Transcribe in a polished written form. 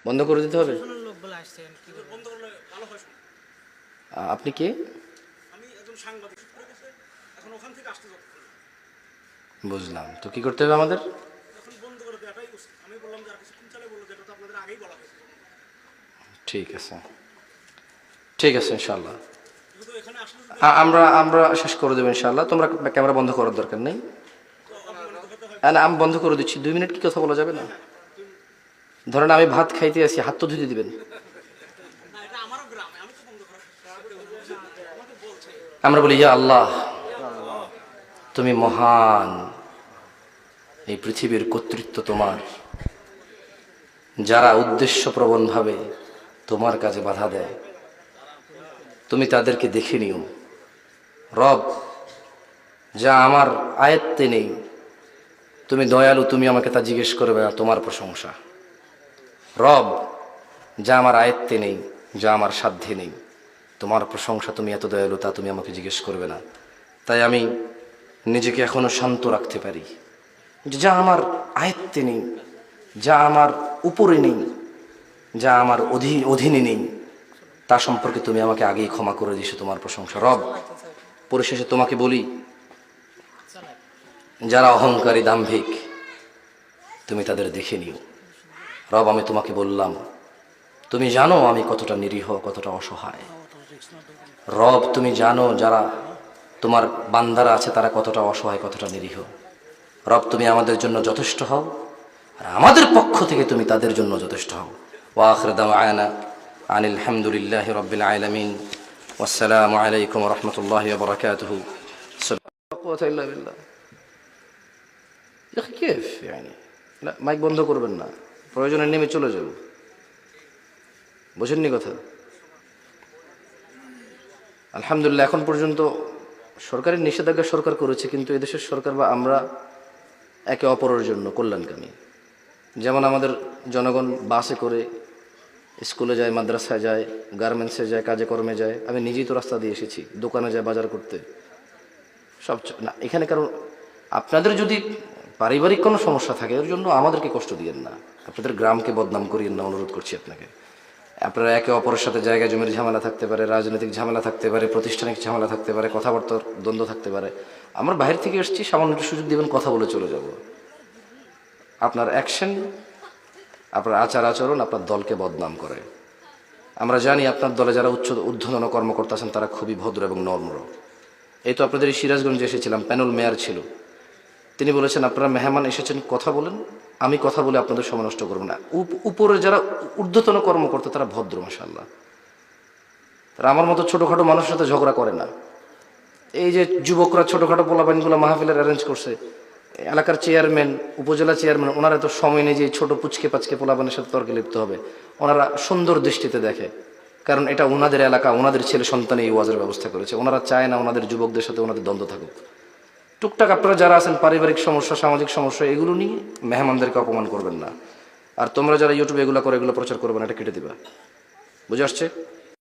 বন্ধ করে দিতে হবে? লোক বলে আসছেন কি বন্ধ করলে ভালো হয়। আপনি কে? আমি একজন সাংবাদিক, এখন ওখান থেকে আসতে যতক্ষণ। বুঝলাম, তো কি করতে হবে আমাদের? এখন বন্ধ করে দেওয়াটাই উচিত। আমি বললাম যে আর কিছুক্ষণ চালে বললো, যেটা তো আপনাদের আগেই বলা হয়েছে। ঠিক আছে, ঠিক আছে, ইনশাল্লাহ কিন্তু এখানে আসলে আমরা আমরা শেষ করে দেবো ইনশাল্লাহ। তোমরা ক্যামেরা বন্ধ করার দরকার নেই। না, আমি বন্ধ করে দিচ্ছি। 2 মিনিট কি কথা বলা যাবে না? ধরেন আমি ভাত খাইতে আসি, হাত তো ধুতে দিবেন। না, এটা আমারও গ্রামে, আমি তো বন্ধ করা আমাকে বলছে। আমরা বলি, ইয়া আল্লাহ, তুমি মহান, এই পৃথিবীর কর্তৃত্ব তোমার। যারা উদ্দেশ্যপ্রবণভাবে তোমার কাজে বাধা দেয়, তুমি তাদেরকে দেখে নিও। রব, যা আমার আয়ত্তে নেই, তুমি দয়ালু, তুমি আমাকে তা জিজ্ঞেস করবে না, তোমার প্রশংসা। রব, যা আমার আয়ত্তে নেই, যা আমার সাধ্যে নেই, তোমার প্রশংসা, তুমি এত দয়ালু, তা তুমি আমাকে জিজ্ঞেস করবে না। তাই আমি নিজেকে এখনো শান্ত রাখতে পারি। যা আমার আয়ত্তে নেই, যা আমার উপরে নেই, যা আমার অধীনে নেই, তা সম্পর্কে তুমি আমাকে আগেই ক্ষমা করে দিয়েছো, তোমার প্রশংসা। রব, পরিশেষে তোমাকে বলি, যারা অহংকারী দাম্ভিক, তুমি তাদের দেখে নিও। রব, আমি তোমাকে বললাম, তুমি জানো আমি কতটা নিরীহ, কতটা অসহায়। রব, তুমি জানো যারা তোমার বান্দারা আছে তারা কতটা অসহায়, কতটা নিরীহ। রব, তুমি আমাদের জন্য যথেষ্ট হও, আর আমাদের পক্ষ থেকে তুমি তাদের জন্য যথেষ্ট হও। ওয়া আখিরু দাওয়ানা আনিল হামদুলিল্লাহি রাব্বিল আলামিন। ওয়াসসালামু আলাইকুম ওয়া রাহমাতুল্লাহি ওয়া বারাকাতুহু। লা কুওয়াতা ইল্লা বিল্লাহ। كيف يعني؟ لا, মাইক বন্ধ করবেন না, প্রয়োজনে নেমে চলে যাব। বুঝেননি কথা? আলহামদুলিল্লাহ, এখন পর্যন্ত সরকারের নিষেধাজ্ঞা সরকার করেছে, কিন্তু এদেশের সরকার বা আমরা একে অপরের জন্য কল্যাণকামী। যেমন আমাদের জনগণ বাসে করে স্কুলে যায়, মাদ্রাসায় যায়, গার্মেন্টসে যায়, কাজে কর্মে যায়। আমি নিজেই তো রাস্তা দিয়ে এসেছি, দোকানে যায় বাজার করতে। সব না, এখানে কারণ আপনাদের যদি পারিবারিক কোনো সমস্যা থাকে, এর জন্য আমাদেরকে কষ্ট দিয়েন না, আপনাদের গ্রামকে বদনাম করিয়েন না, অনুরোধ করছি আপনাকে। আপনারা একে অপরের সাথে জায়গা জমির ঝামেলা থাকতে পারে, রাজনৈতিক ঝামেলা থাকতে পারে, প্রতিষ্ঠানিক ঝামেলা থাকতে পারে, কথাবার্তার দ্বন্দ্ব থাকতে পারে। আমরা বাইরে থেকে এসেছি, সামান্য একটু সুযোগ দিবেন, কথা বলে চলে যাব। আপনার অ্যাকশন, আপনার আচার আচরণ আপনার দলকে বদনাম করে। আমরা জানি আপনার দলে যারা ঊর্ধ্বতন কর্মকর্তা আছেন তারা খুবই ভদ্র এবং নম্র। এই তো আপনাদের এই সিরাজগঞ্জে এসেছিলাম, প্যানেল মেয়র ছিল, তিনি বলেছেন আপনারা মেহমান এসেছেন, কথা বলেন, আমি কথা বলে আপনাদের সময় নষ্ট করবো না। উপরে যারা ঊর্ধ্বতন কর্মকর্তা তারা ভদ্র, মাশাআল্লাহ। তারা আমার মতো ছোটোখাটো মানুষের সাথে ঝগড়া করে না। এই যে যুবকরা ছোটোখাটো পোলাপাইনগুলো মাহফিলের অ্যারেঞ্জ করছে, এলাকার চেয়ারম্যান, উপজেলা চেয়ারম্যান, ওনারা তো সময় নেই যে ছোট পুচকে পাচকে পোলাপানের সাথে তর্কে লিপ্ত হবে। ওনারা সুন্দর দৃষ্টিতে দেখে, কারণ এটা ওনাদের এলাকা, ওনাদের ছেলে সন্তান এই ওয়াজের ব্যবস্থা করেছে। ওনারা চায় না ওনাদের যুবকদের সাথে ওনাদের দ্বন্দ্ব থাকুক। টুকটাক আপনারা যারা আছেন, পারিবারিক সমস্যা, সামাজিক সমস্যা, এগুলো নিয়ে মেহমানদেরকে অপমান করবেন না। আর তোমরা যারা ইউটিউবে এগুলো করে, এগুলো প্রচার করবে না, এটা কেটে দিবা। বুঝে আসছে?